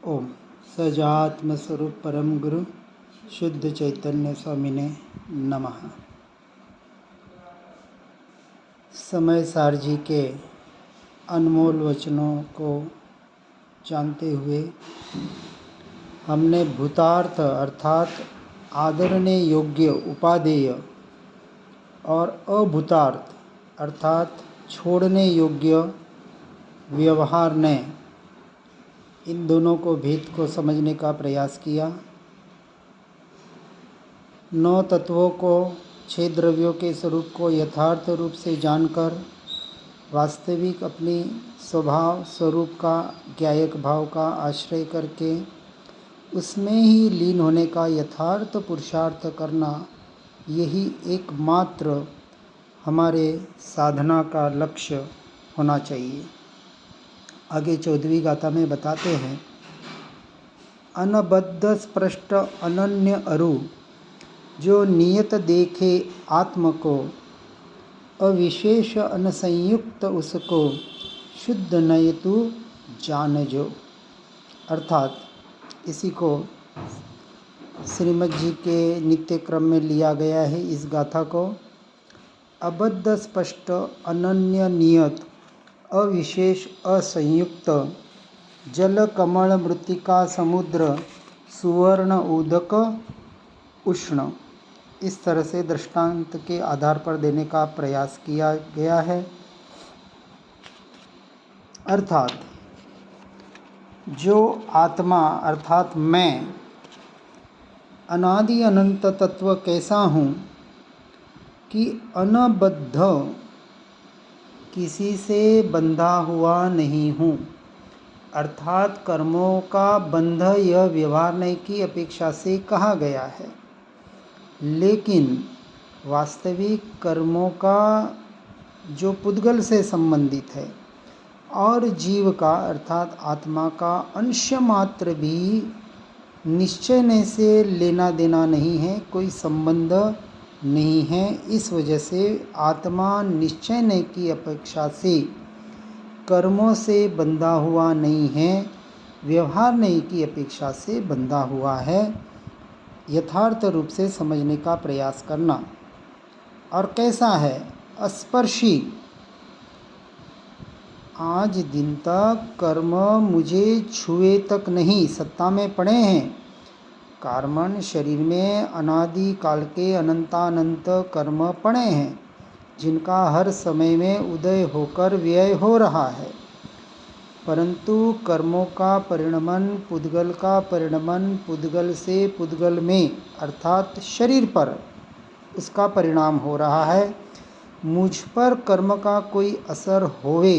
ओम सजात्म स्वरूप परम गुरु शुद्ध चैतन्य स्वामी ने नमः। समय सार जी के अनमोल वचनों को जानते हुए हमने भूतार्थ अर्थात आदरने योग्य उपादेय और अभूतार्थ अर्थात छोड़ने योग्य व्यवहारने इन दोनों को भेद को समझने का प्रयास किया। 9 तत्वों को 6 द्रव्यों के स्वरूप को यथार्थ रूप से जानकर वास्तविक अपनी स्वभाव स्वरूप का ज्ञायक भाव का आश्रय करके उसमें ही लीन होने का यथार्थ पुरुषार्थ करना, यही एकमात्र हमारे साधना का लक्ष्य होना चाहिए। आगे 14वीं गाथा में बताते हैं, अनबद्ध स्पष्ट अनन्य अरु जो नियत देखे आत्म को, अविशेष अनसंयुक्त उसको शुद्ध नयतु जान जो। अर्थात इसी को श्रीमद् जी के नित्य क्रम में लिया गया है। इस गाथा को अबद्ध स्पष्ट अनन्य नियत अविशेष असंयुक्त जल कमल मृत्तिका समुद्र सुवर्ण उदक उष्ण, इस तरह से दृष्टांत के आधार पर देने का प्रयास किया गया है। अर्थात जो आत्मा अर्थात मैं अनादि अनंत तत्व कैसा हूँ कि अनबद्ध किसी से बंधा हुआ नहीं हूँ। अर्थात कर्मों का बंध यह व्यवहार नहीं की अपेक्षा से कहा गया है, लेकिन वास्तविक कर्मों का जो पुद्गल से संबंधित है और जीव का अर्थात आत्मा का अंश मात्र भी निश्चय से लेना देना नहीं है, कोई संबंध नहीं है। इस वजह से आत्मा निश्चय नहीं की अपेक्षा से कर्मों से बंधा हुआ नहीं है, व्यवहार नहीं की अपेक्षा से बंधा हुआ है। यथार्थ रूप से समझने का प्रयास करना। और कैसा है? अस्पर्शी, आज दिन तक कर्म मुझे छुए तक नहीं, सत्ता में पड़े हैं। कार्मण शरीर में अनादि काल के अनंतानंत कर्म पड़े हैं, जिनका हर समय में उदय होकर व्यय हो रहा है, परंतु कर्मों का परिणमन पुद्गल का परिणमन पुद्गल से पुद्गल में अर्थात शरीर पर उसका परिणाम हो रहा है। मुझ पर कर्म का कोई असर होवे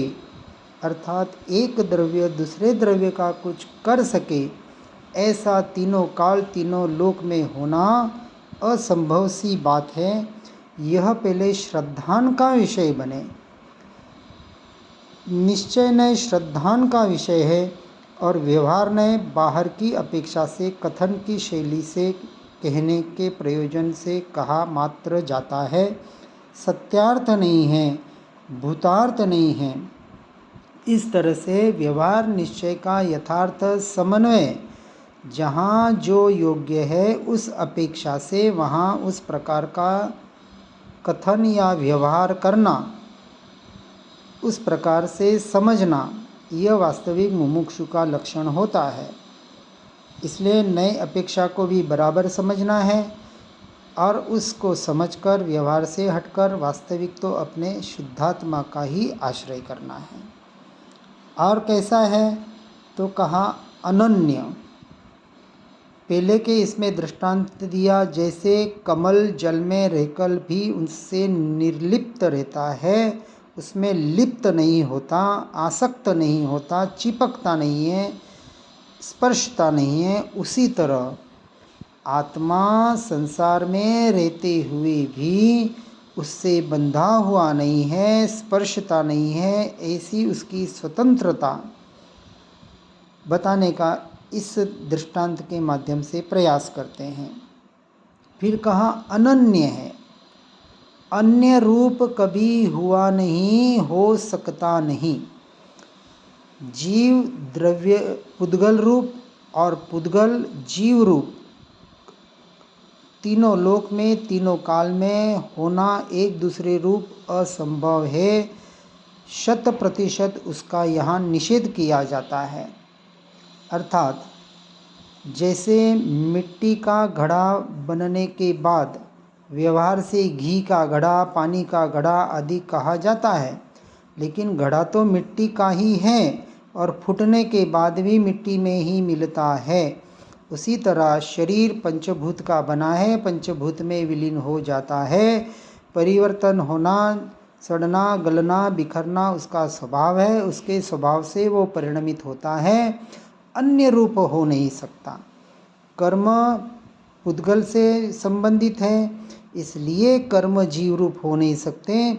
अर्थात एक द्रव्य दूसरे द्रव्य का कुछ कर सके, ऐसा तीनों काल तीनों लोक में होना असंभव सी बात है। यह पहले श्रद्धान का विषय बने, निश्चय नए श्रद्धान का विषय है और व्यवहार नए बाहर की अपेक्षा से कथन की शैली से कहने के प्रयोजन से कहा मात्र जाता है, सत्यार्थ नहीं है, भूतार्थ नहीं है। इस तरह से व्यवहार निश्चय का यथार्थ समन्वय जहाँ जो योग्य है उस अपेक्षा से वहाँ उस प्रकार का कथन या व्यवहार करना, उस प्रकार से समझना, यह वास्तविक मुमुक्षु का लक्षण होता है। इसलिए नए अपेक्षा को भी बराबर समझना है और उसको समझकर व्यवहार से हटकर वास्तविक तो अपने शुद्धात्मा का ही आश्रय करना है। और कैसा है? तो कहा अनन्य। पहले के इसमें दृष्टांत दिया, जैसे कमल जल में रहकर भी उनसे निर्लिप्त रहता है, उसमें लिप्त नहीं होता, आसक्त नहीं होता, चिपकता नहीं है, स्पर्शता नहीं है, उसी तरह आत्मा संसार में रहते हुए भी उससे बंधा हुआ नहीं है, स्पर्शता नहीं है, ऐसी उसकी स्वतंत्रता बताने का इस दृष्टांत के माध्यम से प्रयास करते हैं। फिर कहा अनन्य है, अन्य रूप कभी हुआ नहीं, हो सकता नहीं। जीव द्रव्य पुद्गल रूप और पुद्गल जीव रूप तीनों लोक में तीनों काल में होना एक दूसरे रूप असंभव है। 100% उसका यहाँ निषेध किया जाता है। अर्थात जैसे मिट्टी का घड़ा बनने के बाद व्यवहार से घी का घड़ा, पानी का घड़ा आदि कहा जाता है, लेकिन घड़ा तो मिट्टी का ही है और फूटने के बाद भी मिट्टी में ही मिलता है। उसी तरह शरीर पंचभूत का बना है, पंचभूत में विलीन हो जाता है। परिवर्तन होना, सड़ना, गलना, बिखरना उसका स्वभाव है, उसके स्वभाव से वो परिणमित होता है, अन्य रूप हो नहीं सकता। कर्म पुद्गल से संबंधित है, इसलिए कर्म जीव रूप हो नहीं सकते।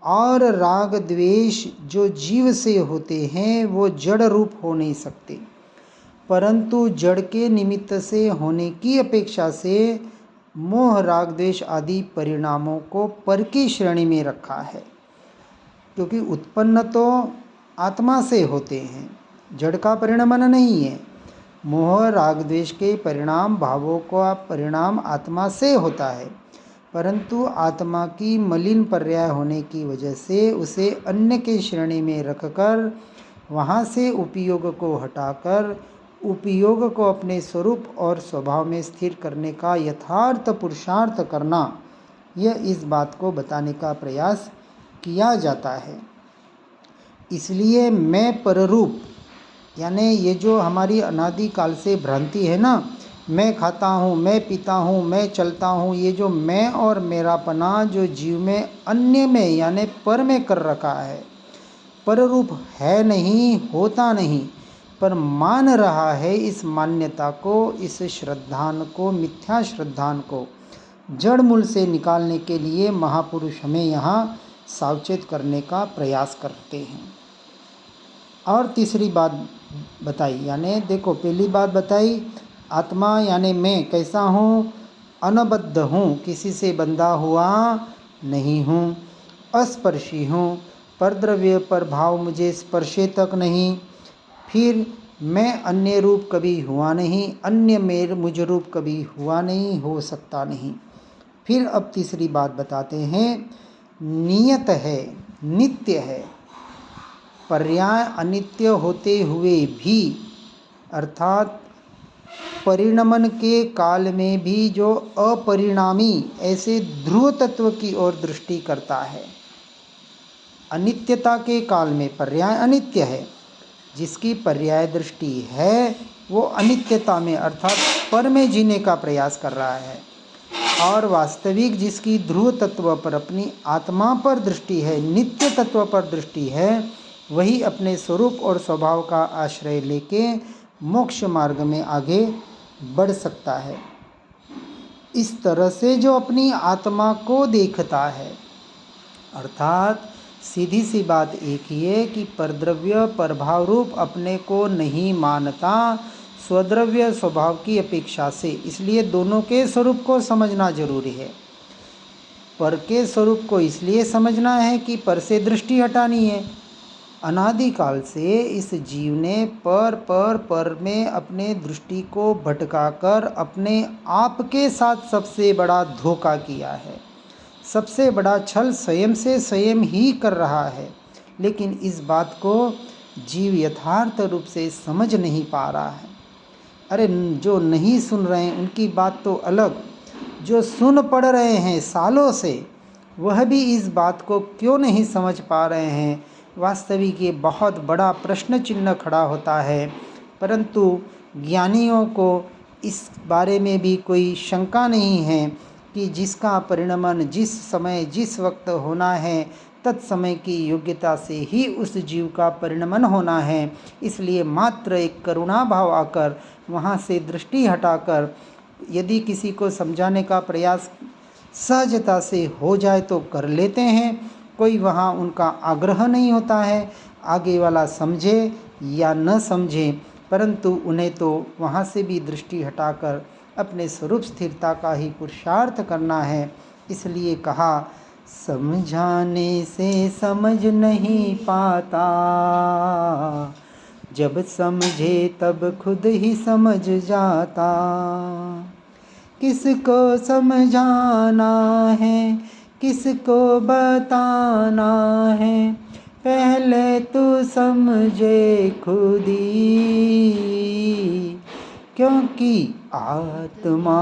और राग द्वेष जो जीव से होते हैं वो जड़ रूप हो नहीं सकते, परंतु जड़ के निमित्त से होने की अपेक्षा से मोह राग द्वेष आदि परिणामों को पर की श्रेणी में रखा है, क्योंकि उत्पन्न तो आत्मा से होते हैं, जड़ का परिणमन नहीं है। मोह राग द्वेष के परिणाम, भावों का परिणाम आत्मा से होता है, परंतु आत्मा की मलिन पर्याय होने की वजह से उसे अन्य के श्रेणी में रखकर वहाँ से उपयोग को हटाकर उपयोग को अपने स्वरूप और स्वभाव में स्थिर करने का यथार्थ पुरुषार्थ करना, यह इस बात को बताने का प्रयास किया जाता है। इसलिए मैं पररूप, यानी ये जो हमारी अनादि काल से भ्रांति है ना, मैं खाता हूँ, मैं पीता हूँ, मैं चलता हूँ, ये जो मैं और मेरापना जो जीव में अन्य में यानी पर में कर रखा है, पररूप है नहीं, होता नहीं, पर मान रहा है। इस मान्यता को, इस श्रद्धान को, मिथ्या श्रद्धान को जड़ मूल से निकालने के लिए महापुरुष हमें यहाँ सावचेत करने का प्रयास करते हैं। और तीसरी बात बताई, यानी देखो पहली बात बताई आत्मा यानी मैं कैसा हूँ, अनबद्ध हूँ, किसी से बंधा हुआ नहीं हूँ, अस्पर्शी हूँ, परद्रव्य पर भाव मुझे स्पर्शे तक नहीं। फिर मैं अन्य रूप कभी हुआ नहीं, अन्य मेर मुझ रूप कभी हुआ नहीं, हो सकता नहीं। फिर अब तीसरी बात बताते हैं, नियत है, नित्य है, पर्याय अनित्य होते हुए भी, अर्थात परिणमन के काल में भी जो अपरिणामी ऐसे ध्रुव तत्व की ओर दृष्टि करता है। अनित्यता के काल में पर्याय अनित्य है, जिसकी पर्याय दृष्टि है वो अनित्यता में अर्थात पर में जीने का प्रयास कर रहा है, और वास्तविक जिसकी ध्रुव तत्व पर अपनी आत्मा पर दृष्टि है, नित्य तत्व पर दृष्टि है, वही अपने स्वरूप और स्वभाव का आश्रय लेके मोक्ष मार्ग में आगे बढ़ सकता है। इस तरह से जो अपनी आत्मा को देखता है, अर्थात सीधी सी बात एक ही है कि परद्रव्य परभाव रूप अपने को नहीं मानता स्वद्रव्य स्वभाव की अपेक्षा से। इसलिए दोनों के स्वरूप को समझना जरूरी है। पर के स्वरूप को इसलिए समझना है कि पर से दृष्टि हटानी है। अनादिकाल से इस जीव ने पर में अपने दृष्टि को भटकाकर अपने आप के साथ सबसे बड़ा धोखा किया है। सबसे बड़ा छल स्वयं से स्वयं ही कर रहा है, लेकिन इस बात को जीव यथार्थ रूप से समझ नहीं पा रहा है। अरे जो नहीं सुन रहे हैं उनकी बात तो अलग, जो सुन पढ़ रहे हैं सालों से वह भी इस बात को क्यों नहीं समझ पा रहे हैं, वास्तविक ये बहुत बड़ा प्रश्न चिन्ह खड़ा होता है। परंतु ज्ञानियों को इस बारे में भी कोई शंका नहीं है कि जिसका परिणमन जिस समय जिस वक्त होना है तत्समय की योग्यता से ही उस जीव का परिणमन होना है। इसलिए मात्र एक करुणा भाव आकर वहाँ से दृष्टि हटाकर यदि किसी को समझाने का प्रयास सहजता से हो जाए तो कर लेते हैं। कोई वहाँ उनका आग्रह नहीं होता है आगे वाला समझे या न समझे, परंतु उन्हें तो वहाँ से भी दृष्टि हटाकर अपने स्वरूप स्थिरता का ही पुरुषार्थ करना है। इसलिए कहा समझाने से समझ नहीं पाता, जब समझे तब खुद ही समझ जाता। किसको समझाना है, किसको बताना है, पहले तू समझे खुद ही, क्योंकि आत्मा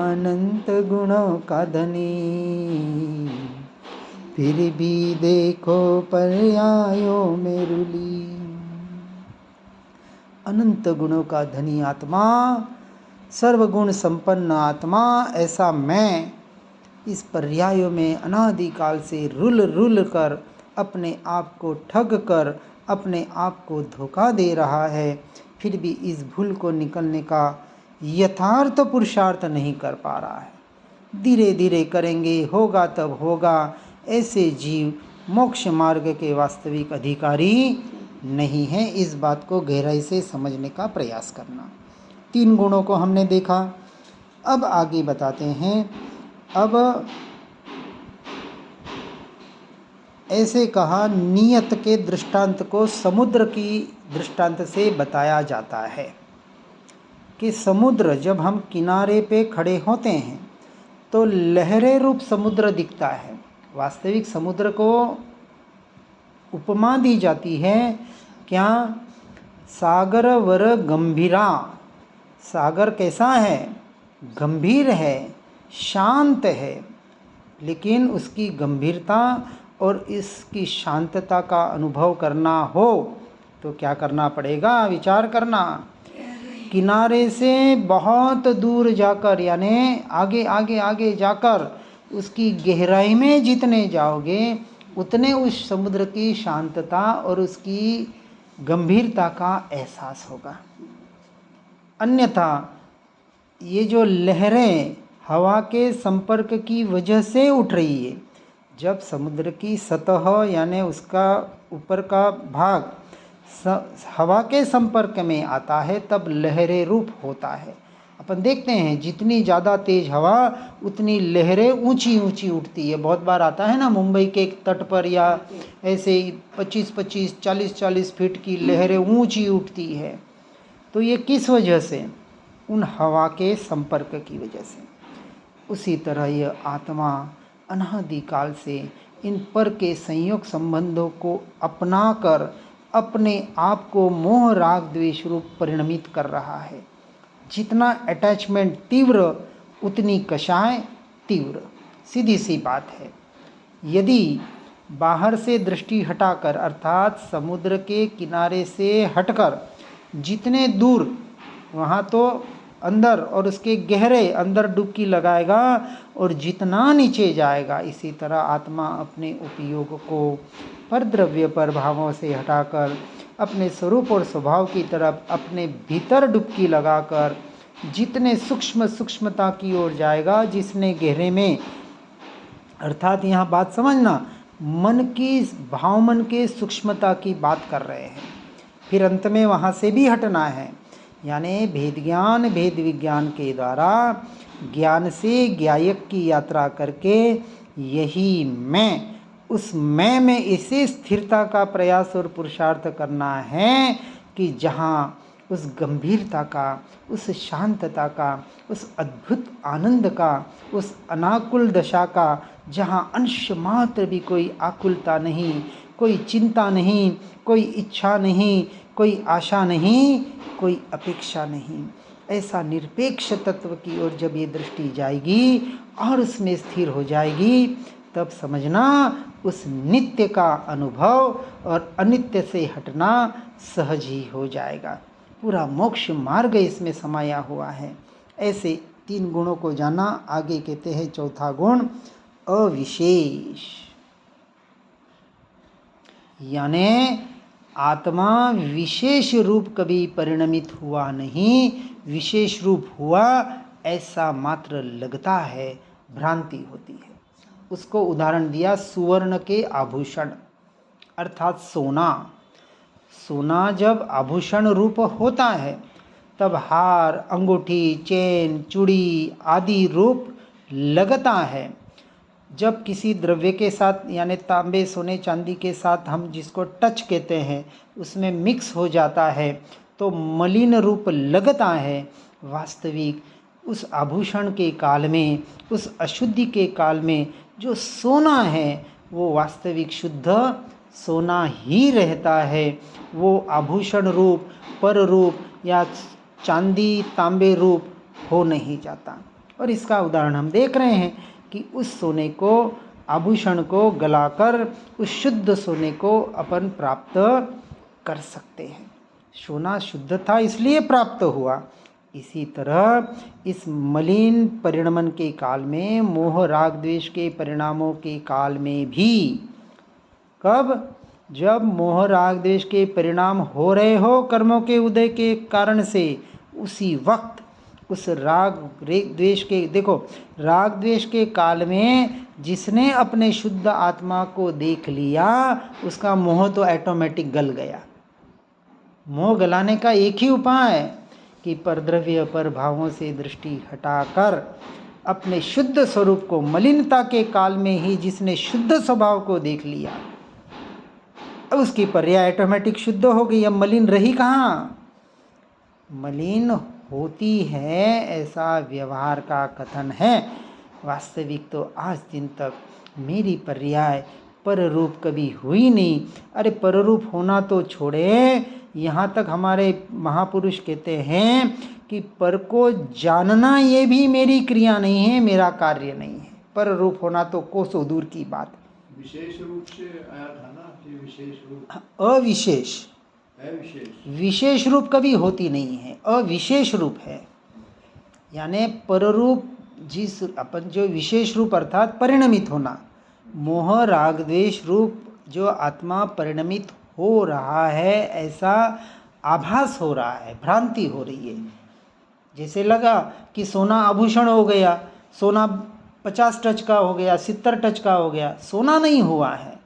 अनंत गुणों का धनी, फिर भी देखो पर्यायों में रुली। अनंत गुणों का धनी आत्मा, सर्वगुण संपन्न आत्मा, ऐसा मैं इस पर्यायों में अनादिकाल से रुल रुल कर अपने आप को ठग कर अपने आप को धोखा दे रहा है, फिर भी इस भूल को निकलने का यथार्थ पुरुषार्थ नहीं कर पा रहा है। धीरे धीरे करेंगे, होगा तब होगा। ऐसे जीव मोक्ष मार्ग के वास्तविक अधिकारी नहीं है। इस बात को गहराई से समझने का प्रयास करना। 3 गुणों को हमने देखा। अब आगे बताते हैं। अब ऐसे कहा, नियत के दृष्टांत को समुद्र की दृष्टांत से बताया जाता है कि समुद्र, जब हम किनारे पे खड़े होते हैं तो लहरे रूप समुद्र दिखता है। वास्तविक समुद्र को उपमा दी जाती है क्या? सागर वर गंभीरा। सागर कैसा है? गंभीर है, शांत है, लेकिन उसकी गंभीरता और इसकी शांतता का अनुभव करना हो तो क्या करना पड़ेगा? विचार करना। किनारे से बहुत दूर जाकर, यानी आगे आगे आगे जाकर उसकी गहराई में जितने जाओगे उतने उस समुद्र की शांतता और उसकी गंभीरता का एहसास होगा। अन्यथा ये जो लहरें हवा के संपर्क की वजह से उठ रही है, जब समुद्र की सतह यानी उसका ऊपर का भाग हवा के संपर्क में आता है तब लहरें रूप होता है। अपन देखते हैं जितनी ज़्यादा तेज़ हवा उतनी लहरें ऊंची ऊंची उठती है। बहुत बार आता है ना, मुंबई के तट पर या ऐसे 25-25, 40-40 फीट की लहरें ऊंची उठती है। तो ये किस वजह से? उन हवा के संपर्क की वजह से। उसी तरह यह आत्मा अनादिकाल से इन पर के संयोग संबंधों को अपनाकर अपने आप को मोह राग द्वेष रूप परिणमित कर रहा है। जितना अटैचमेंट तीव्र उतनी कषाय तीव्र। सीधी सी बात है। यदि बाहर से दृष्टि हटाकर अर्थात समुद्र के किनारे से हटकर जितने दूर, वहाँ तो अंदर और उसके गहरे अंदर डुबकी लगाएगा और जितना नीचे जाएगा, इसी तरह आत्मा अपने उपयोग को परद्रव्य पर भावों से हटाकर अपने स्वरूप और स्वभाव की तरफ अपने भीतर डुबकी लगाकर जितने सूक्ष्म सूक्ष्मता की ओर जाएगा, जिसने गहरे में, अर्थात यहाँ बात समझना, मन की भाव मन के सूक्ष्मता की बात कर रहे हैं। फिर अंत में वहाँ से भी हटना है, यानी भेद ज्ञान भेद विज्ञान के द्वारा ज्ञान से ज्ञायक की यात्रा करके यही मैं, उस मैं में इसे स्थिरता का प्रयास और पुरुषार्थ करना है कि जहाँ उस गंभीरता का, उस शांतता का, उस अद्भुत आनंद का, उस अनाकुल दशा का, जहाँ अंश मात्र भी कोई आकुलता नहीं, कोई चिंता नहीं, कोई इच्छा नहीं, कोई आशा नहीं, कोई अपेक्षा नहीं, ऐसा निरपेक्ष तत्व की ओर जब ये दृष्टि जाएगी और उसमें स्थिर हो जाएगी, तब समझना उस नित्य का अनुभव और अनित्य से हटना सहज ही हो जाएगा। पूरा मोक्ष मार्ग इसमें समाया हुआ है। ऐसे 3 गुणों को जाना। आगे कहते हैं चौथा गुण अविशेष, यानी आत्मा विशेष रूप कभी परिणमित हुआ नहीं, विशेष रूप हुआ ऐसा मात्र लगता है, भ्रांति होती है। उसको उदाहरण दिया सुवर्ण के आभूषण, अर्थात सोना। सोना जब आभूषण रूप होता है तब हार, अंगूठी, चेन, चूड़ी आदि रूप लगता है। जब किसी द्रव्य के साथ यानी तांबे सोने चांदी के साथ हम जिसको टच कहते हैं उसमें मिक्स हो जाता है तो मलिन रूप लगता है। वास्तविक उस आभूषण के काल में, उस अशुद्धि के काल में जो सोना है वो वास्तविक शुद्ध सोना ही रहता है। वो आभूषण रूप, पर रूप या चांदी तांबे रूप हो नहीं जाता। और इसका उदाहरण हम देख रहे हैं कि उस सोने को, आभूषण को गलाकर उस शुद्ध सोने को अपन प्राप्त कर सकते हैं। सोना शुद्ध था इसलिए प्राप्त हुआ। इसी तरह इस मलिन परिणमन के काल में, मोह राग द्वेष के परिणामों के काल में भी, कब? जब मोह राग द्वेष के परिणाम हो रहे हो कर्मों के उदय के कारण से, उसी वक्त उस राग द्वेष के, देखो राग द्वेष के काल में जिसने अपने शुद्ध आत्मा को देख लिया उसका मोह तो ऑटोमेटिक गल गया। मोह गलाने का एक ही उपाय है कि परद्रव्य पर भावों से दृष्टि हटाकर अपने शुद्ध स्वरूप को, मलिनता के काल में ही जिसने शुद्ध स्वभाव को देख लिया अब उसकी पर्याय ऑटोमेटिक शुद्ध हो गई। अब मलिन रही कहाँ? मलिन होती है ऐसा व्यवहार का कथन है। वास्तविक तो आज दिन तक मेरी पर्याय पर रूप कभी हुई नहीं। अरे पर रूप होना तो छोड़े, यहाँ तक हमारे महापुरुष कहते हैं कि पर को जानना ये भी मेरी क्रिया नहीं है, मेरा कार्य नहीं है। पर रूप होना तो कोसों दूर की बात। विशेष रूप से आया था ना कि विशेष रूप, अविशेष, विशेष रूप कभी होती नहीं है, अविशेष रूप है। यानी पररूप जिस अपन जो विशेष रूप अर्थात परिणमित होना, मोह राग द्वेष रूप जो आत्मा परिणमित हो रहा है ऐसा आभास हो रहा है, भ्रांति हो रही है। जैसे लगा कि सोना आभूषण हो गया, सोना 50 टच का हो गया, 70 टच का हो गया, सोना नहीं हुआ है।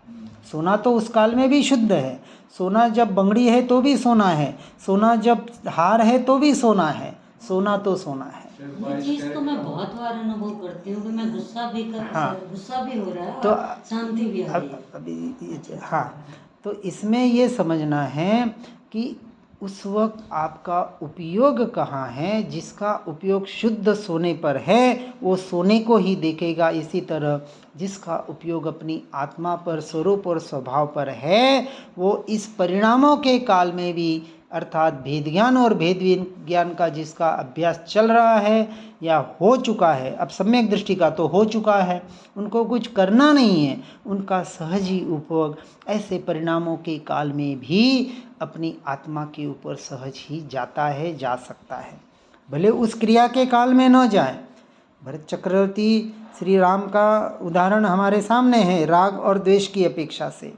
सोना तो उस काल में भी शुद्ध है। सोना जब बंगड़ी है तो भी सोना है, सोना जब हार है तो भी सोना है, सोना तो सोना है। ये चीज तो मैं बहुत बार अनुभव करती हूँ कि मैं गुस्सा भी गुस्सा भी हो रहा है तो और शांति भी आ रही है। अभी हाँ, तो इसमें ये समझना है कि उस वक्त आपका उपयोग कहाँ है। जिसका उपयोग शुद्ध सोने पर है वो सोने को ही देखेगा। इसी तरह जिसका उपयोग अपनी आत्मा पर, स्वरूप और स्वभाव पर है वो इस परिणामों के काल में भी, अर्थात भेद ज्ञान और भेद ज्ञान का जिसका अभ्यास चल रहा है या हो चुका है, अब सम्यक दृष्टि का तो हो चुका है, उनको कुछ करना नहीं है, उनका सहज ही उपयोग ऐसे परिणामों के काल में भी अपनी आत्मा के ऊपर सहज ही जाता है, जा सकता है, भले उस क्रिया के काल में न जाए। भरत चक्रवर्ती श्री राम का उदाहरण हमारे सामने है राग और द्वेष की अपेक्षा से,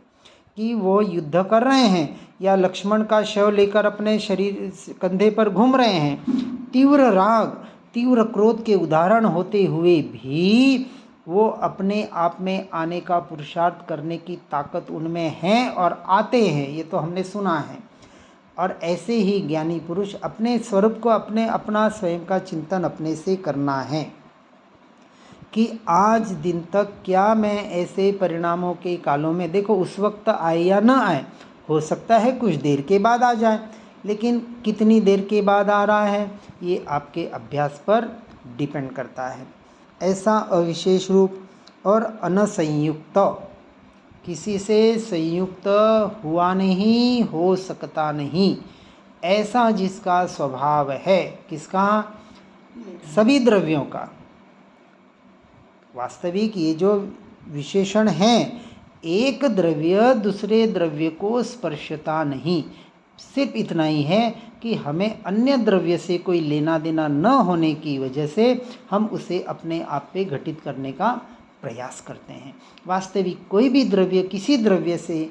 कि वो युद्ध कर रहे हैं या लक्ष्मण का शव लेकर अपने शरीर कंधे पर घूम रहे हैं। तीव्र राग, तीव्र क्रोध के उदाहरण होते हुए भी वो अपने आप में आने का पुरुषार्थ करने की ताकत उनमें है और आते हैं, ये तो हमने सुना है। और ऐसे ही ज्ञानी पुरुष अपने स्वरूप को, अपना स्वयं का चिंतन अपने से करना है कि आज दिन तक क्या मैं ऐसे परिणामों के कालों में, देखो उस वक्त आए या न आए, हो सकता है कुछ देर के बाद आ जाए, लेकिन कितनी देर के बाद आ रहा है ये आपके अभ्यास पर डिपेंड करता है। ऐसा अविशेष रूप और अनसंयुक्त, किसी से संयुक्त हुआ नहीं, हो सकता नहीं, ऐसा जिसका स्वभाव है, किसका? सभी द्रव्यों का। वास्तविक ये जो विशेषण हैं, एक द्रव्य दूसरे द्रव्य को स्पर्शता नहीं, सिर्फ इतना ही है कि हमें अन्य द्रव्य से कोई लेना देना न होने की वजह से हम उसे अपने आप पे घटित करने का प्रयास करते हैं। वास्तविक कोई भी द्रव्य किसी द्रव्य से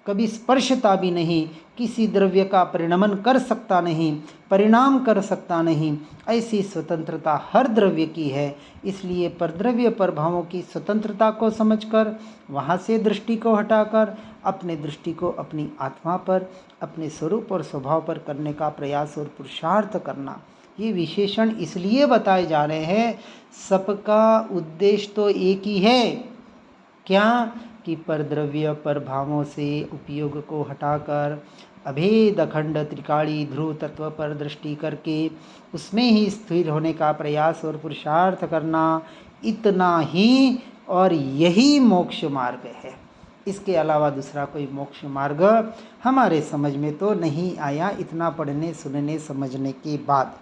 कभी स्पर्शता भी नहीं, किसी द्रव्य का परिणमन कर सकता नहीं, परिणाम कर सकता नहीं, ऐसी स्वतंत्रता हर द्रव्य की है। इसलिए परद्रव्य पर भावों की स्वतंत्रता को समझकर वहाँ से दृष्टि को हटाकर अपने दृष्टि को अपनी आत्मा पर, अपने स्वरूप और स्वभाव पर करने का प्रयास और पुरुषार्थ करना, ये विशेषण इसलिए बताए जा रहे हैं, सबका उद्देश्य तो एक ही है, क्या कि परद्रव्य पर भावों से उपयोग को हटाकर अभेद अखंड त्रिकाली ध्रुव तत्व पर दृष्टि करके उसमें ही स्थिर होने का प्रयास और पुरुषार्थ करना, इतना ही, और यही मोक्ष मार्ग है। इसके अलावा दूसरा कोई मोक्ष मार्ग हमारे समझ में तो नहीं आया, इतना पढ़ने सुनने समझने के बाद।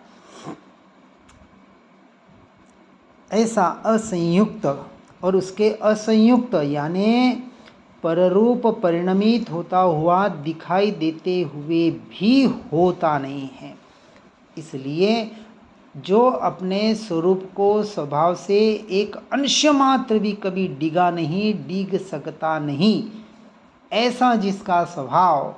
ऐसा असंयुक्त और उसके असंयुक्त यानी पररूप परिणमित होता हुआ दिखाई देते हुए भी होता नहीं है। इसलिए जो अपने स्वरूप को स्वभाव से एक अंश मात्र भी कभी डिगा नहीं, डिग सकता नहीं, ऐसा जिसका स्वभाव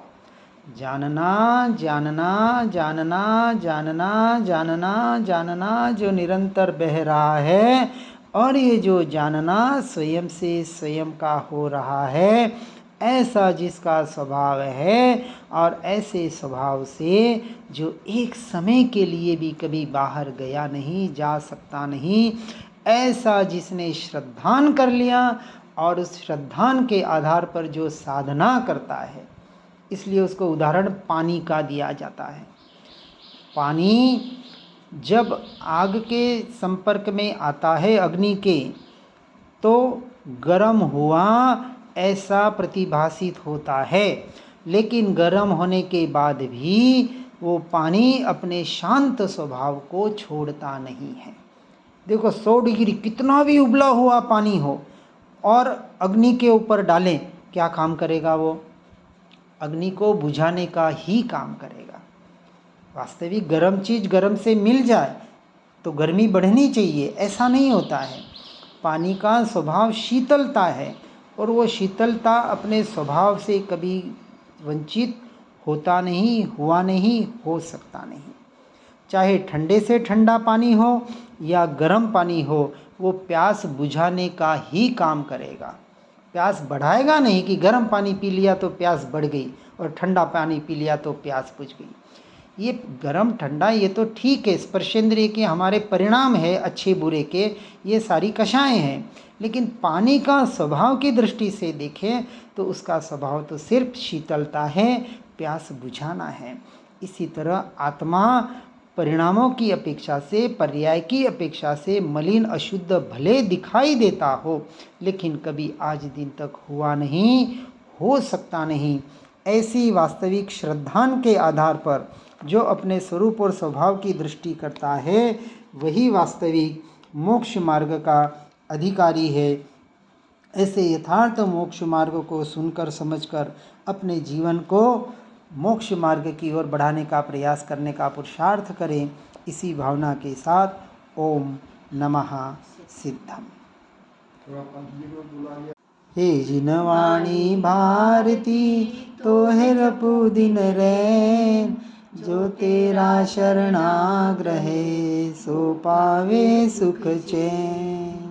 जानना जानना जानना जानना जानना जानना जो निरंतर बह रहा है, और ये जो जानना स्वयं से स्वयं का हो रहा है, ऐसा जिसका स्वभाव है, और ऐसे स्वभाव से जो एक समय के लिए भी कभी बाहर गया नहीं, जा सकता नहीं, ऐसा जिसने श्रद्धान कर लिया और उस श्रद्धान के आधार पर जो साधना करता है, इसलिए उसको उदाहरण पानी का दिया जाता है। पानी जब आग के संपर्क में आता है, अग्नि के, तो गर्म हुआ ऐसा प्रतिभासित होता है, लेकिन गर्म होने के बाद भी वो पानी अपने शांत स्वभाव को छोड़ता नहीं है। देखो 100 डिग्री कितना भी उबला हुआ पानी हो और अग्नि के ऊपर डालें, क्या काम करेगा? वो अग्नि को बुझाने का ही काम करेगा। वास्तविक गर्म चीज़ गर्म से मिल जाए तो गर्मी बढ़नी चाहिए, ऐसा नहीं होता है। पानी का स्वभाव शीतलता है, और वो शीतलता अपने स्वभाव से कभी वंचित होता नहीं, हुआ नहीं, हो सकता नहीं। चाहे ठंडे से ठंडा पानी हो या गर्म पानी हो, वो प्यास बुझाने का ही काम करेगा। प्यास बढ़ाएगा नहीं कि गर्म पानी पी लिया तो प्यास बढ़ गई और ठंडा पानी पी लिया तो प्यास बुझ गई। ये गर्म ठंडा ये तो ठीक है, स्पर्शेंद्रिय के हमारे परिणाम है अच्छे बुरे के, ये सारी कषाएं हैं, लेकिन पानी का स्वभाव की दृष्टि से देखें तो उसका स्वभाव तो सिर्फ शीतलता है, प्यास बुझाना है। इसी तरह आत्मा परिणामों की अपेक्षा से, पर्याय की अपेक्षा से मलिन अशुद्ध भले दिखाई देता हो, लेकिन कभी आज दिन तक हुआ नहीं, हो सकता नहीं। ऐसी वास्तविक श्रद्धान के आधार पर जो अपने स्वरूप और स्वभाव की दृष्टि करता है, वही वास्तविक मोक्ष मार्ग का अधिकारी है। ऐसे यथार्थ मोक्ष मार्ग को सुनकर समझकर अपने जीवन को मोक्ष मार्ग की ओर बढ़ाने का प्रयास करने का पुरुषार्थ करें। इसी भावना के साथ ओम नमः सिद्धम। हे जिनवाणी भारती तोहर दिन रैन, जो तेरा शरणाग्रह सो पावे सुख चैन।